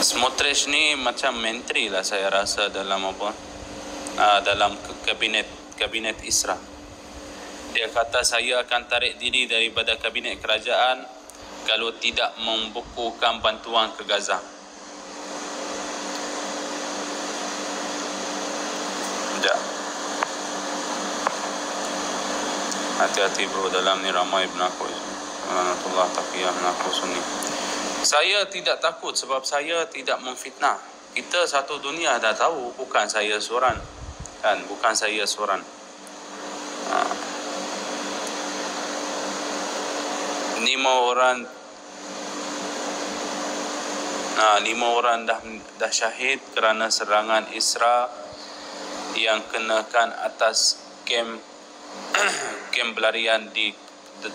Smotrich ni macam menteri lah saya rasa dalam apa, dalam kabinet Isra. Dia kata saya akan tarik diri daripada kabinet kerajaan kalau tidak membukukan bantuan ke Gaza. Sekejap. Hati-hati bro, dalam ni ramai penakut. Alhamdulillah taqiyah menakut sunni. Saya tidak takut sebab saya tidak memfitnah. Kita satu dunia dah tahu bukan saya seorang. Kan, bukan saya seorang. Lima orang dah syahid kerana serangan Isra yang kenakan atas kem pelarian di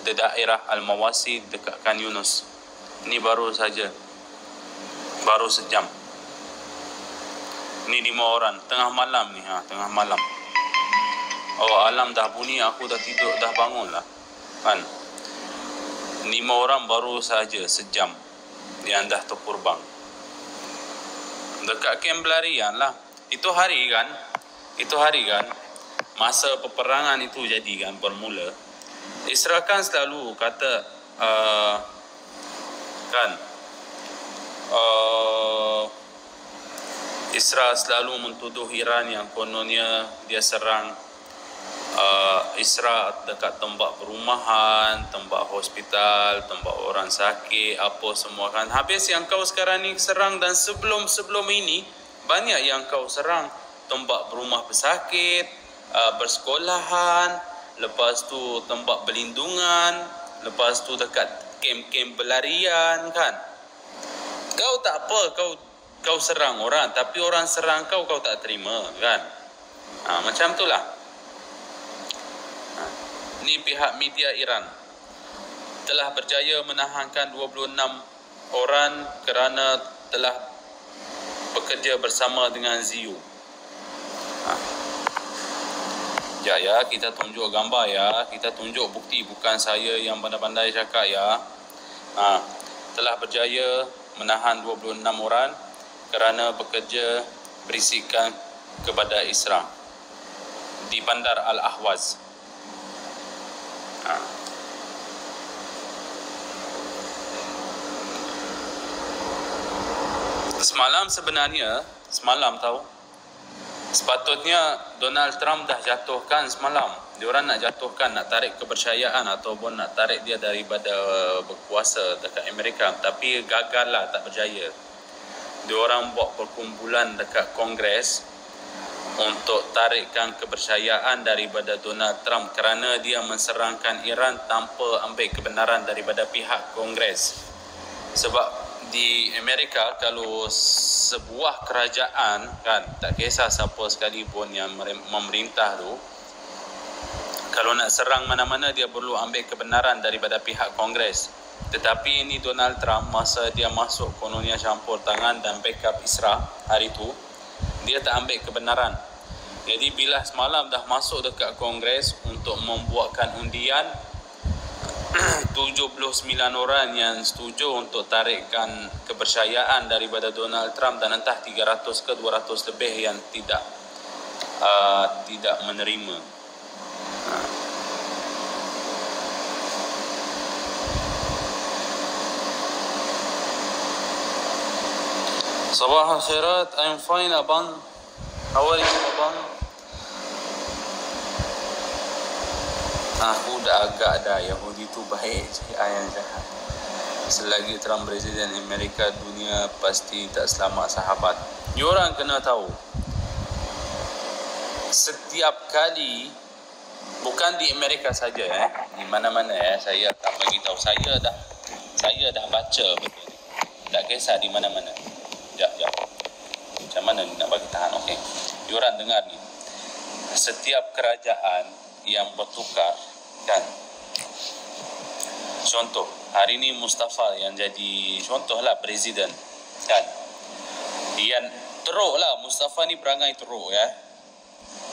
daerah Al-Mawasi dekat Khan Yunus. Ini baru saja, baru sejam. Ini 5 orang tengah malam ni, tengah malam. Oh, alam dah bunyi, aku dah tidur, dah bangun lah. Kan? 5 orang baru saja sejam yang dah terkorban. Dekat kem pelarian lah. Itu hari kan, masa peperangan itu jadi kan, bermula. Isra kan selalu kata, Isra selalu mentuduh Iran yang kononnya dia serang Isra dekat tempat perumahan, tempat hospital, tempat orang sakit, apa semua kan. Habis yang kau sekarang ni serang, dan sebelum ini banyak yang kau serang tempat berumah pesakit, bersekolahan, lepas tu tempat berlindungan, lepas tu dekat kem-kem pelarian kan. Kau tak apa, kau serang orang, tapi orang serang kau tak terima kan. Macam itulah. Ni pihak media Iran telah berjaya menahankan 26 orang kerana telah bekerja bersama dengan ZIU. Ya, kita tunjuk gambar ya, kita tunjuk bukti, bukan saya yang pandai-pandai cakap ya. Telah berjaya menahan 26 orang kerana bekerja berisikan kepada Isra di Bandar Al-Ahwaz. Semalam tahu, sepatutnya Donald Trump dah jatuhkan semalam. Diorang nak jatuhkan, nak tarik kepercayaan ataupun nak tarik dia daripada berkuasa dekat Amerika, tapi gagal lah, tak berjaya. Diorang buat perkumpulan dekat Kongres untuk tarikkan kepercayaan daripada Donald Trump kerana dia menserangkan Iran tanpa ambil kebenaran daripada pihak Kongres. Sebab di Amerika, kalau sebuah kerajaan kan, tak kisah siapa sekalipun yang memerintah tu, kalau nak serang mana-mana dia perlu ambil kebenaran daripada pihak Kongres. Tetapi ini Donald Trump, masa dia masuk kononnya campur tangan dan backup Isra hari tu, dia tak ambil kebenaran. Jadi bila semalam dah masuk dekat Kongres untuk membuatkan undian, 79 orang yang setuju untuk tarikkan kepercayaan daripada Donald Trump, dan entah 300 ke 200 lebih yang tidak menerima. Sabah khairat, I'm fine abang. How are you abang? Aku dah agak dah, Yahudi tu baik je, ayam jahat. Selagi Trump Presiden Amerika, dunia pasti tak selamat sahabat. Diorang kena tahu, setiap kali, bukan di Amerika saja di mana-mana saya tak bagi tahu, saya dah baca betul. Tak kisah di mana-mana. Sekejap. Macam mana ni nak bagi tahan? Okey. Diorang dengar ni. Setiap kerajaan yang bertukar kan. Contoh, hari ni Mustafa yang jadi contohlah presiden kan. Yang teruk lah, Mustafa ni perangai teruk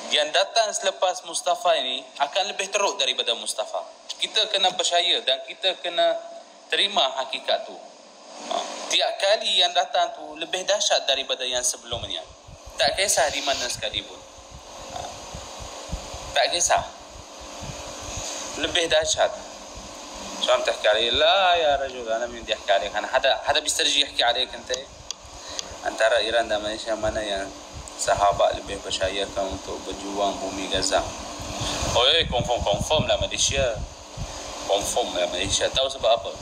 Yang datang selepas Mustafa ini akan lebih teruk daripada Mustafa. Kita kena percaya dan kita kena terima hakikat tu. Tiap kali yang datang tu lebih dahsyat daripada yang sebelumnya. Tak kisah di mana sekalipun. Tak kisah. Lebih dahsyat. شلون تحكي عليه؟ لا يا رجل أنا من بدي أحكي عليك. أنا حدا بيسترجي يحكي عليك أنت؟ Antara Iran dan Malaysia mana yang sahabat lebih percayakan untuk berjuang bumi Gaza? Oh, confirm lah Malaysia. Confirm lah Malaysia. Tahu sebab apa?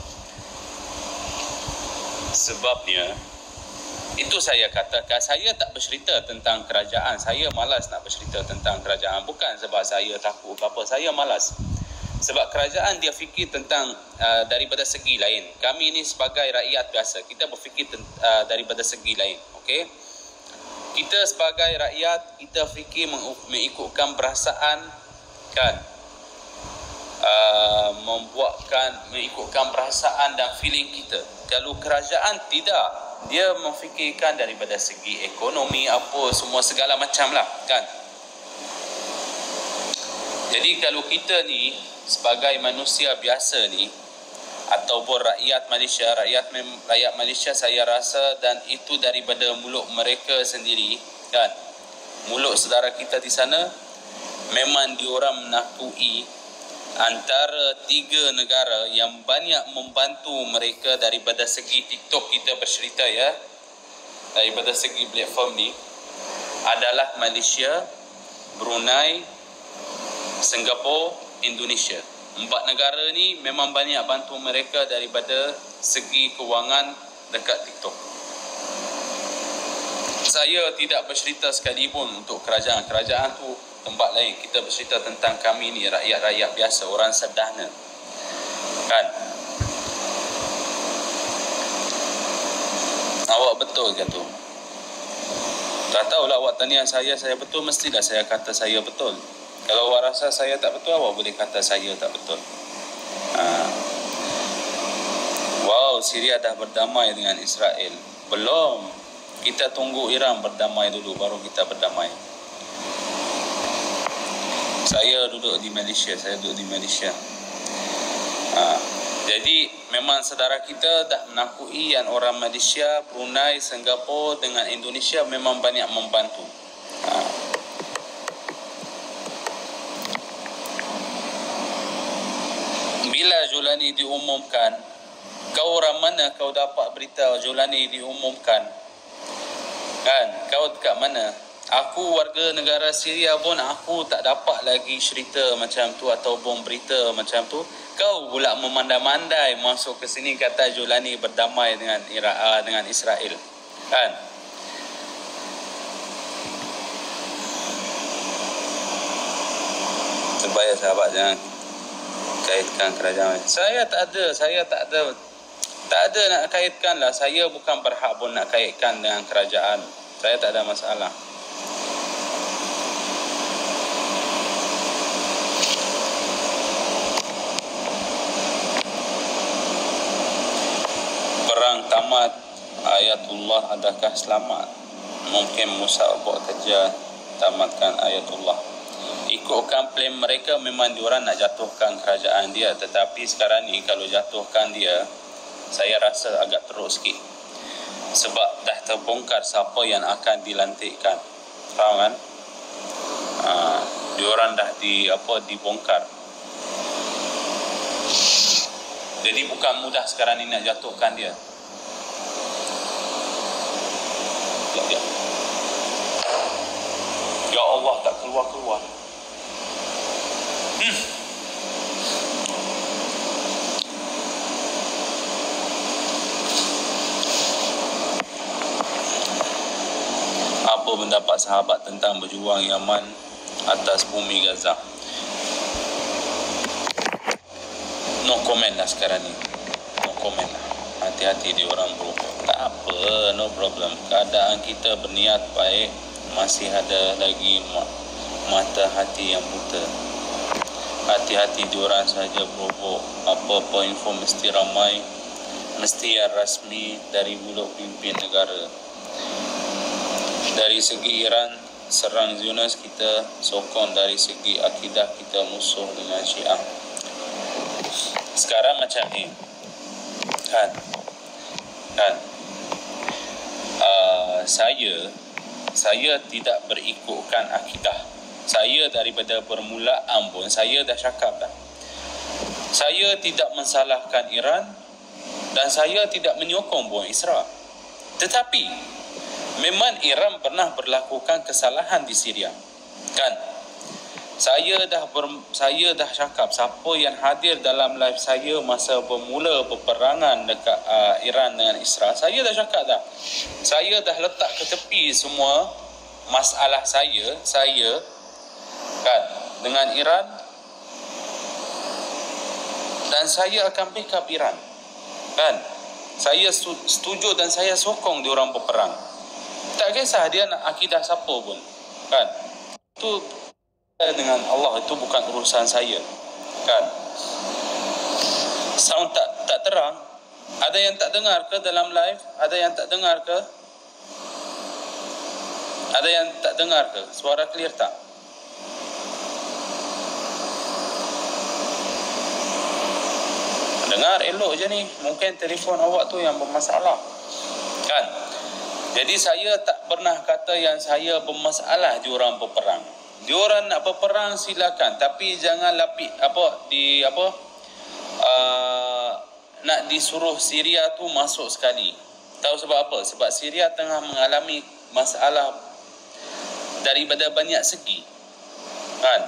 Sebabnya itu saya katakan, saya tak bercerita tentang kerajaan. Saya malas nak bercerita tentang kerajaan. Bukan sebab saya takut ke apa. Saya malas. Sebab kerajaan dia fikir tentang daripada segi lain. Kami ni sebagai rakyat biasa, kita berfikir daripada segi lain. Okey? Kita sebagai rakyat, kita fikir mengikutkan perasaan, kan? Mengikutkan perasaan dan feeling kita. Kalau kerajaan tidak, dia memfikirkan daripada segi ekonomi, apa semua segala macam lah, kan? Jadi kalau kita ni sebagai manusia biasa ni, ataupun rakyat Malaysia, saya rasa, dan itu daripada mulut mereka sendiri, kan? Mulut saudara kita di sana, memang diorang menakui antara 3 negara yang banyak membantu mereka daripada segi TikTok kita bercerita, ya, daripada segi platform ni, adalah Malaysia, Brunei, Singapura, Indonesia. 4 negara ni memang banyak bantu mereka daripada segi kewangan dekat TikTok. Saya tidak bercerita sekalipun untuk kerajaan. Kerajaan tu tempat lain. Kita bercerita tentang kami ni, rakyat-rakyat biasa, orang sederhana, kan? Awak betul ke tu? Tak tahulah awak tanya saya betul, mestilah saya kata saya betul. Kalau awak rasa saya tak betul, awak boleh kata saya tak betul. Wow, Syria dah berdamai dengan Israel. Belum. Kita tunggu Iran berdamai dulu, baru kita berdamai. Saya duduk di Malaysia. Jadi memang saudara kita dah menakui yang orang Malaysia, Brunei, Singapura dengan Indonesia memang banyak membantu. Bila Julani diumumkan, kau orang mana kau dapat berita Julani diumumkan? Kan? Kau dekat mana? Aku warga negara Syria pun aku tak dapat lagi cerita macam tu ataupun berita macam tu. Kau pula memandai-mandai masuk ke sini kata Julani berdamai dengan Israel. Kan? Supaya sahabat jangan kaitkan kerajaan. Saya tak ada nak kaitkan lah. Saya bukan berhak pun nak kaitkan dengan kerajaan. Saya tak ada masalah. Perang tamat, Ayatullah adakah selamat? Mungkin Musa buat kerja tamatkan Ayatullah. Ikutkan plan mereka, memang diorang nak jatuhkan kerajaan dia. Tetapi sekarang ni kalau jatuhkan dia, saya rasa agak teruk sikit. Sebab dah terbongkar siapa yang akan dilantikkan. Faham kan? Diorang dah dibongkar. Jadi bukan mudah sekarang ni nak jatuhkan dia. Ya Allah, tak keluar-keluar. Apa pendapat sahabat tentang berjuang Yaman atas bumi Gaza? No comment lah sekarang ni. No comment lah. Hati-hati dia orang bro. Tak apa, no problem. Keadaan kita berniat baik. Masih ada lagi mata hati yang buta. Hati-hati diorang saja bro. Apa-apa info mesti ramai, mesti yang rasmi dari mulut pimpin negara. Dari segi Iran serang Zionis, kita sokong. Dari segi akidah kita musuh dengan Syiah. Sekarang macam ni, kan? saya tidak berikutkan akidah. Saya daripada permulaan pun saya dah cakap dah. Saya tidak mensalahkan Iran dan saya tidak menyokong bom Israel. Tetapi memang Iran pernah berlakukan kesalahan di Syria. Kan? Saya dah cakap, siapa yang hadir dalam live saya masa bermula peperangan dekat Iran dengan Israel, saya dah cakap dah. Saya dah letak ke tepi semua masalah saya kan dengan Iran, dan saya akan backup Iran. Kan? Saya setuju dan saya sokong diorang berperang. Tak kisah dia nak akidah siapa pun. Kan? Itu dengan Allah, itu bukan urusan saya. Kan? Sound tak terang? Ada yang tak dengar ke dalam live? Ada yang tak dengar ke? Ada yang tak dengar ke? Suara clear tak? Dengar elok je ni. Mungkin telefon awak tu yang bermasalah. Kan? Jadi saya tak pernah kata yang saya bermasalah diorang berperang. Diorang nak berperang silakan, tapi jangan nak disuruh Syria tu masuk sekali. Tahu sebab apa? Sebab Syria tengah mengalami masalah daripada banyak segi. Kan?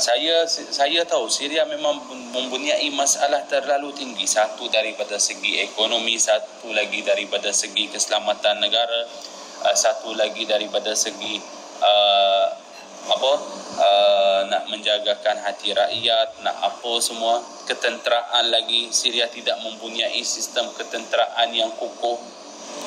Saya tahu Syria memang mempunyai masalah terlalu tinggi. Satu daripada segi ekonomi, satu lagi daripada segi keselamatan negara, satu lagi daripada segi nak menjagakan hati rakyat, nak apa semua, ketenteraan lagi. Syria tidak mempunyai sistem ketenteraan yang kukuh.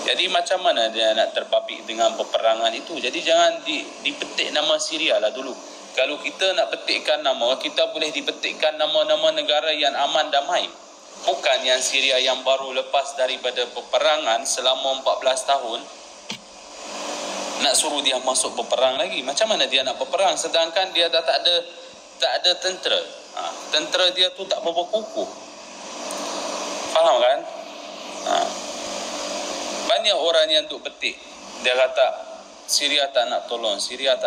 Jadi macam mana dia nak terpapik dengan peperangan itu? Jadi jangan dipetik nama Syria lah dulu. Kalau kita nak petikkan nama, kita boleh dipetikkan nama-nama negara yang aman damai. Bukan yang Syria yang baru lepas daripada peperangan selama 14 tahun. Nak suruh dia masuk berperang lagi. Macam mana dia nak berperang sedangkan dia dah tak ada tentera. Tentera dia tu tak berkukuh. Faham kan? Banyak orang yang duk petik. Dia kata Syria tak nak tolong. Syria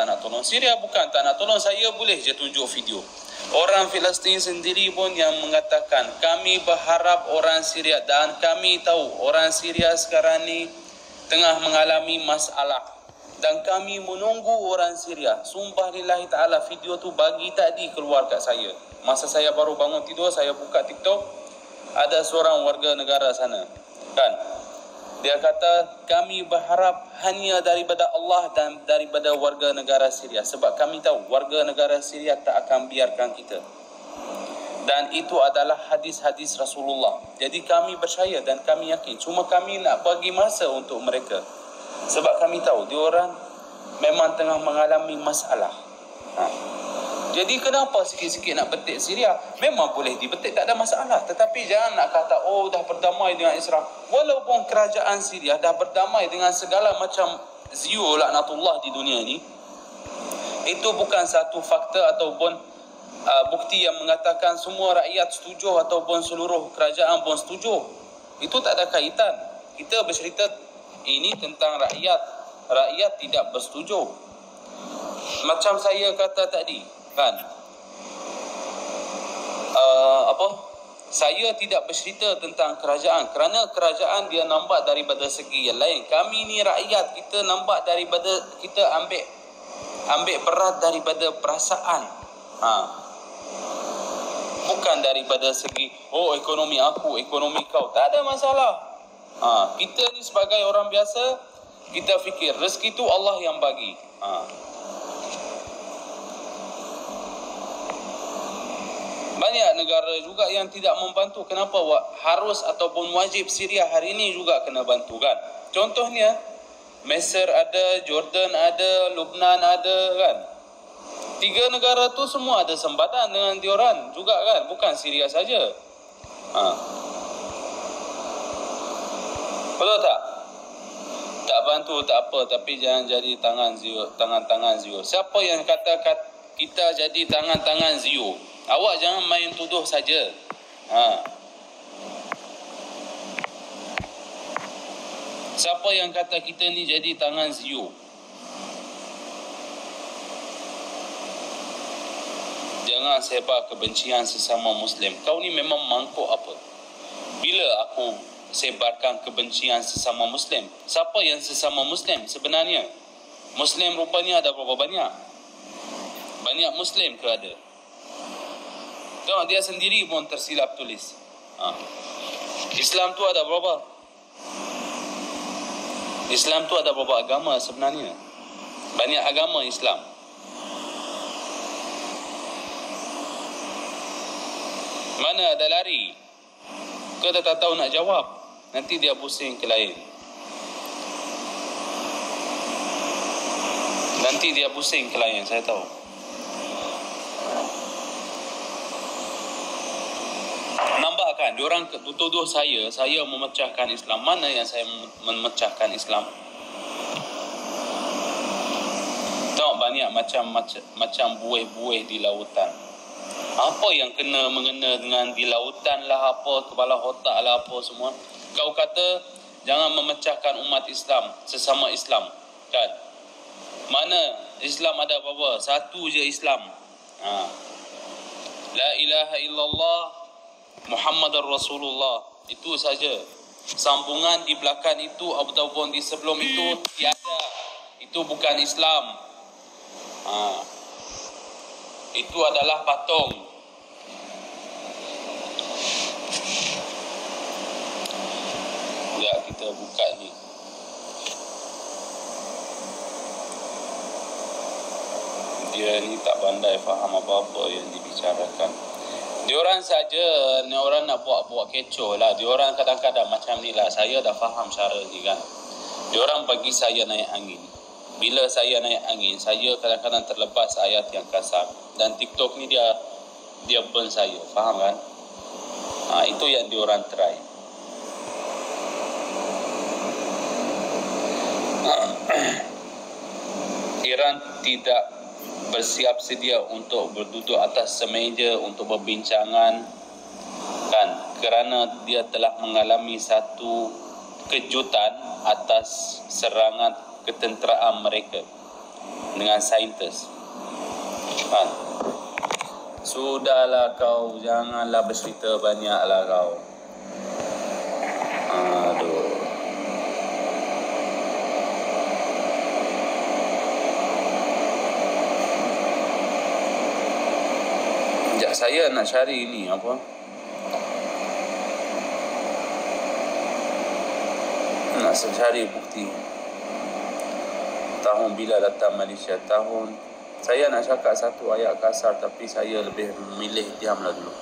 bukan tak nak tolong. Saya boleh je tunjuk video. Orang Palestin sendiri pun yang mengatakan kami berharap orang Syria, dan kami tahu orang Syria sekarang ni tengah mengalami masalah, dan kami menunggu orang Syria. Sumpah lillahi ta'ala, video tu bagi tadi keluar kat saya. Masa saya baru bangun tidur, saya buka TikTok, ada seorang warga negara sana. Kan? Dia kata, kami berharap hanya daripada Allah dan daripada warga negara Syria. Sebab kami tahu warga negara Syria tak akan biarkan kita. Dan itu adalah hadis-hadis Rasulullah. Jadi kami percaya dan kami yakin. Cuma kami nak bagi masa untuk mereka. Sebab kami tahu diorang memang tengah mengalami masalah. Jadi kenapa sikit-sikit nak petik Syria? Memang boleh dipetik, tak ada masalah. Tetapi jangan nak kata, dah berdamai dengan Israel. Walaupun kerajaan Syria dah berdamai dengan segala macam zio laknatullah di dunia ini, itu bukan satu fakta ataupun bukti yang mengatakan semua rakyat setuju ataupun seluruh kerajaan pun setuju. Itu tak ada kaitan. Kita bercerita ini tentang rakyat. Rakyat tidak bersetuju. Macam saya kata tadi, kan? Saya tidak bercerita tentang kerajaan kerana kerajaan dia nampak daripada segi yang lain. Kami ni rakyat, kita nampak daripada, kita ambil berat daripada perasaan. Bukan daripada segi ekonomi aku, ekonomi kau. Tak ada masalah. Kita ni sebagai orang biasa, kita fikir rezeki tu Allah yang bagi. Banyak negara juga yang tidak membantu. Kenapa harus ataupun wajib Syria hari ini juga kena bantu, kan? Contohnya Mesir ada, Jordan ada, Lebanon ada, kan? 3 negara tu semua ada sembatan dengan diorang juga, kan? Bukan Syria saja. Betul tak? Tak bantu tak apa, tapi jangan jadi tangan-tangan zio. Siapa yang kata kita jadi tangan-tangan zio? Awak jangan main tuduh saja. Siapa yang kata kita ni jadi tangan Zio? Jangan sebar kebencian sesama Muslim. Kau ni memang mangkuk apa? Bila aku sebarkan kebencian sesama Muslim? Siapa yang sesama Muslim sebenarnya? Muslim rupanya ada berapa banyak? Banyak Muslim ke ada? Tengok dia sendiri pun tersilap tulis. Islam tu ada berapa? Islam tu ada berapa agama sebenarnya? Banyak agama Islam. Mana ada lari? Kau tak tahu nak jawab. Nanti dia pusing ke lain. Nanti dia pusing ke lain, saya tahu. Nampak kan, diorang tuduh saya memecahkan Islam. Mana yang saya memecahkan Islam? Tengok banyak macam buih-buih di lautan. Apa yang mengena dengan di lautan lah, apa kepala otak lah, apa semua. Kau kata jangan memecahkan umat Islam, sesama Islam, kan? Mana Islam ada apa-apa? Satu je Islam. La ilaha illallah Muhammadar Rasulullah. Itu saja. Sambungan di belakang itu ataupun di sebelum itu tiada. Itu bukan Islam. Itu adalah patung. Ya, kita buka ni. Dia ni tak pandai faham apa-apa yang dibicarakan. Diorang saja, ni orang nak buat kecoh lah. Diorang kadang-kadang macam ni lah. Saya dah faham cara ni kan. Diorang bagi saya naik angin. Bila saya naik angin, saya kadang-kadang terlepas ayat yang kasar. Dan TikTok ni dia burn saya. Faham kan? Itu yang diorang try. Iran tidak bersiap sedia untuk berduduk atas semeja untuk berbincangan, kan, kerana dia telah mengalami satu kejutan atas serangan ketenteraan mereka dengan saintis, kan. Sudahlah kau, janganlah bercerita banyaklah kau. Aduh. Saya nak cari ni apa? Nak cari bukti. Tahun bila datang Malaysia, tahun. Saya nak cakap satu ayat kasar tapi saya lebih memilih diamlah dulu.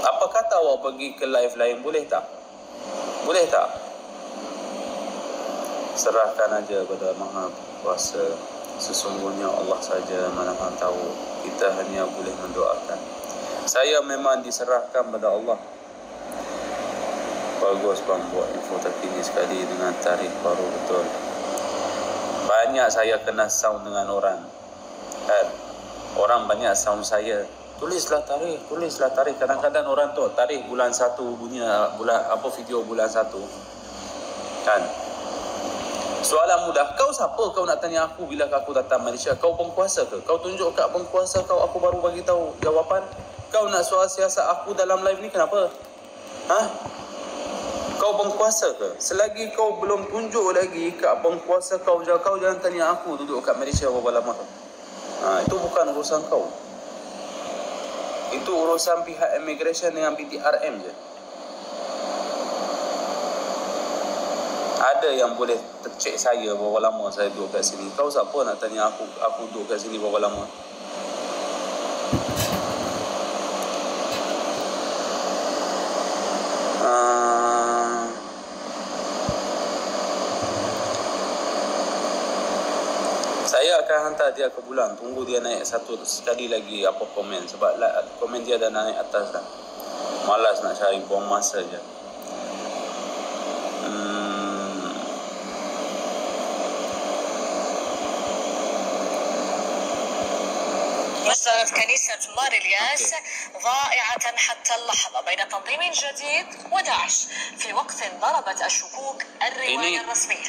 Apa kata awak pergi ke live lain, boleh tak? Boleh tak? Serahkan aja pada Maha Kuasa. Sesungguhnya Allah saja mana tahu. Kita hanya boleh mendoakan. Saya memang diserahkan pada Allah. Bagus bang buat info terkini sekali dengan tarikh baru, betul. Banyak saya kena sound dengan orang, kan? Orang banyak sound saya. Tulislah tarikh. Kadang-kadang orang tu tarikh bulan 1 punya video bulan 1, kan? Soalan mudah. Kau siapa kau nak tanya aku bila aku datang Malaysia? Kau pengkuasa ke? Kau tunjuk kat pengkuasa kau, aku baru bagi tahu jawapan. Kau nak soal siasat aku dalam live ni kenapa? Kau pengkuasa ke? Selagi kau belum tunjuk lagi kat pengkuasa kau jangan tanya aku duduk kat Malaysia berapa lama. Itu bukan urusan kau. Itu urusan pihak immigration dengan PTRM je. Ada yang boleh cek saya berapa lama saya duduk kat sini. Kau siapa nak tanya aku duduk kat sini berapa lama? Saya akan hantar dia ke bulan. Tunggu dia naik sekali lagi apa komen. Sebab komen dia dah naik atas dah. Malas nak cari, buang masa je. تظل كنيسة مار إلياس ضائعة حتى اللحظة بين تنظيم جديد وداعش، في وقت ضربت الشكوك الرواية الرسمية.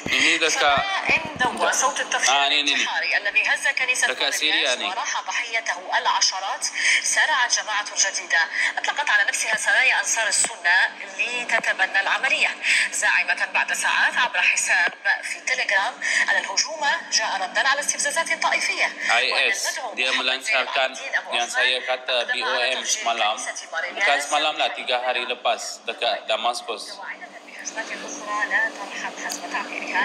فإن دوى صوت التفجير الانتحاري الذي هز كنيسة مار إلياس وراح ضحيته العشرات، سارعت جماعة جديدة أطلقت على نفسها سرايا أنصار السنة لتتبنى العملية، زاعمة بعد ساعات عبر حساب في تليجرام أن الهجوم جاء ردا على استفزازات طائفية. IS dia melancarkan yang saya kata BOM semalam, bukan semalam lah, 3 hari lepas dekat Damaskus.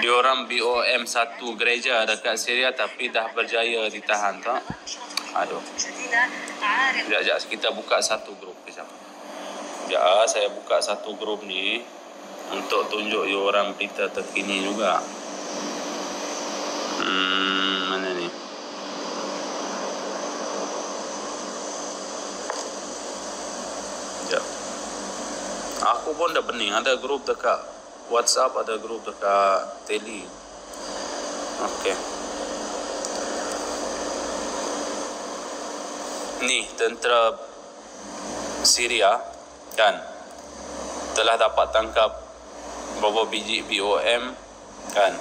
Diorang BOM satu gereja dekat Syria tapi dah berjaya ditahan tak? Aduh. Sekejap, kita buka satu grup. Sekejap, saya buka satu grup ni untuk tunjuk diorang berita terkini juga. Mana ni? Sekejap. Aku pun dah pening. Ada grup dekat WhatsApp, ada grup dekat Tele. Okey. Ni tentera Syria kan telah dapat tangkap beberapa biji BOM kan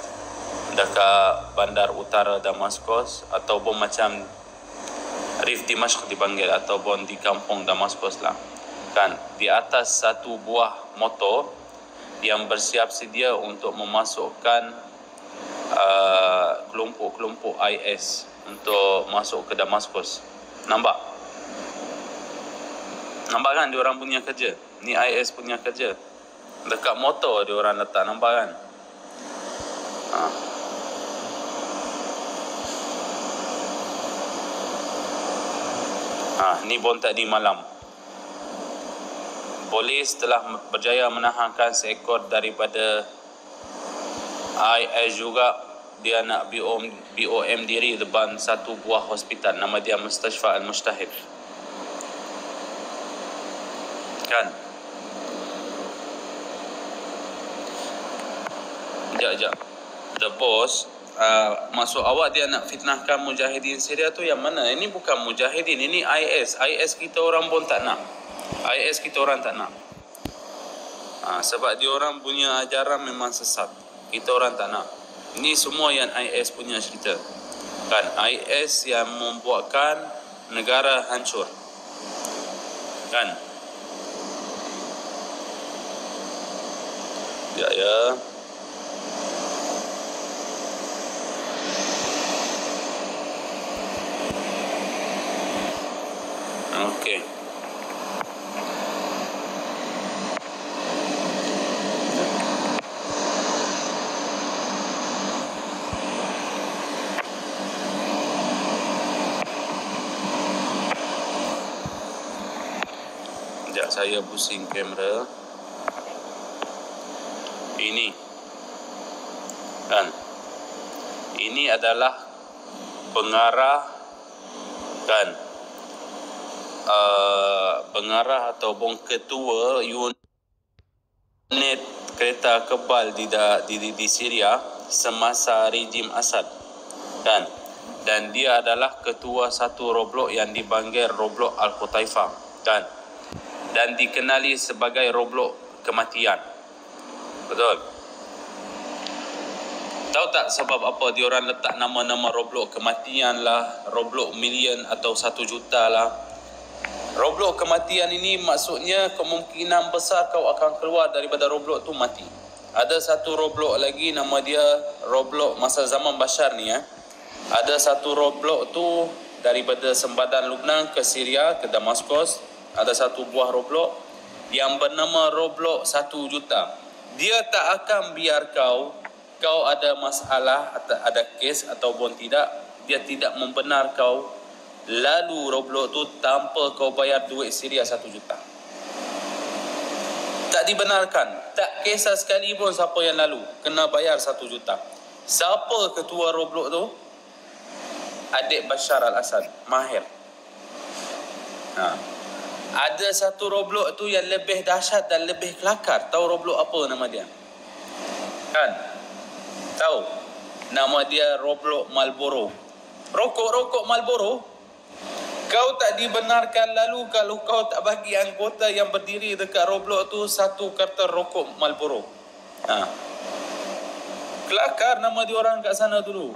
dekat bandar utara Damaskus ataupun macam Rif Dimashq dipanggil ataupun di kampung Damaskus lah kan, di atas satu buah motor yang bersiap sedia untuk memasukkan kelompok-kelompok IS untuk masuk ke Damaskus. Nampak kan diorang punya kerja? Ni IS punya kerja. Dekat motor diorang letak, nampak kan? Ni bom tadi malam. Polis telah berjaya menahankan seekor daripada IS juga. Dia nak BOM diri depan satu buah hospital. Nama dia Mustashfa Al-Mujtahid. Kan? Sekejap. The boss, maksud awak dia nak fitnahkan mujahidin Syria tu yang mana? Ini bukan mujahidin, ini IS. IS kita orang pun tak nak. IS kita orang tak nak. Sebab dia orang punya ajaran memang sesat. Kita orang tak nak. Ini semua yang IS punya cerita. Kan? IS yang membuatkan negara hancur. Kan? Ya. Okey. Sekejap, saya pusing kamera. Ini kan, ini adalah pengarah kan, pengarah ataupun ketua unit kereta kebal di Syria semasa rejim Assad kan, dan dia adalah ketua satu roblok yang dipanggil roblok Al-Qutaifah kan, dan dikenali sebagai roblok kematian. Betul? Tahu tak sebab apa diorang letak nama-nama roblok kematian lah, roblok million atau 1 juta lah. Roblok kematian ini maksudnya kemungkinan besar kau akan keluar daripada roblok tu mati. Ada satu roblok lagi nama dia roblok masa zaman Bashar ni Ada satu roblok tu daripada sempadan Lubnan ke Syria, ke Damaskus. Ada satu buah roblok yang bernama roblok 1 juta. Dia tak akan biar kau ada masalah, ada kes ataupun tidak. Dia tidak membenar kau lalu roblok tu tanpa kau bayar duit Syria 1 juta. Tak dibenarkan. Tak kisah sekali pun siapa yang lalu kena bayar 1 juta. Siapa ketua roblok tu? Adik Bashar al-Assad, Mahir. Ada satu roblok tu yang lebih dahsyat dan lebih kelakar. Tahu roblok apa nama dia? Kan? Tahu? Nama dia roblok Marlboro. Rokok Marlboro. Kau tak dibenarkan lalu kalau kau tak bagi anggota yang berdiri dekat Roblox tu 1 karton rokok Marlboro. Kelakar nama diorang kat sana dulu.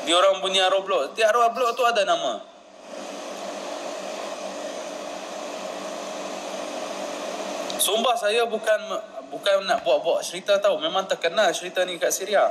Diorang punya Roblox. Tiap Roblox tu ada nama. Sumpah saya bukan nak buat-buat cerita tahu. Memang terkenal cerita ni kat Syria.